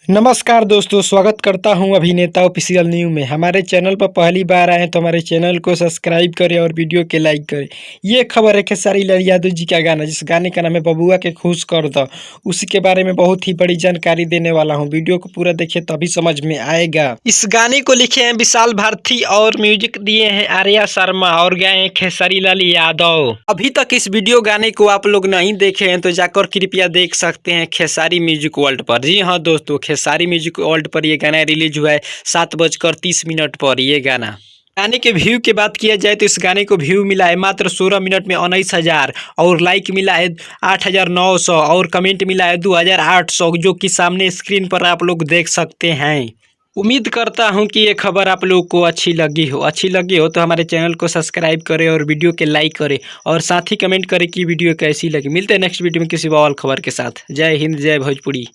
नमस्कार दोस्तों, स्वागत करता हूं अभिनेता ऑफिशियल न्यू में। हमारे चैनल पर पहली बार आए हैं तो हमारे चैनल को सब्सक्राइब करें और वीडियो के लाइक करें। ये खबर है खेसारी लाल यादव जी का गाना, जिस गाने का नाम है बबुआ के खुश कर दो। उसी के बारे में बहुत ही बड़ी जानकारी देने वाला हूं। वीडियो को पूरा देखिए तभी समझ में आएगा। इस गाने को लिखे हैं विशाल भारती और म्यूजिक दिए हैं आर्या शर्मा और गाए हैं खेसारी लाल यादव। अभी तक इस वीडियो गाने को आप लोग नहीं देखे हैं तो जाकर कृपया देख सकते हैं खेसारी म्यूजिक वर्ल्ड पर। जी हाँ दोस्तों, खेसारी म्यूजिक वर्ल्ड पर ये गाना रिलीज हुआ है 7:30 पर। ये गाने के व्यू की बात किया जाए तो इस गाने को व्यू मिला है मात्र 16 मिनट में 19,000 और लाइक मिला है 8,900 और कमेंट मिला है 2,800, जो कि सामने स्क्रीन पर आप लोग देख सकते हैं। उम्मीद करता हूं कि ये खबर आप लोग को अच्छी लगी हो तो हमारे चैनल को सब्सक्राइब करें और वीडियो के लाइक करें और साथ ही कमेंट करें कि वीडियो कैसी लगी। मिलते हैं नेक्स्ट वीडियो में किसी और खबर के साथ। जय हिंद, जय भोजपुरी।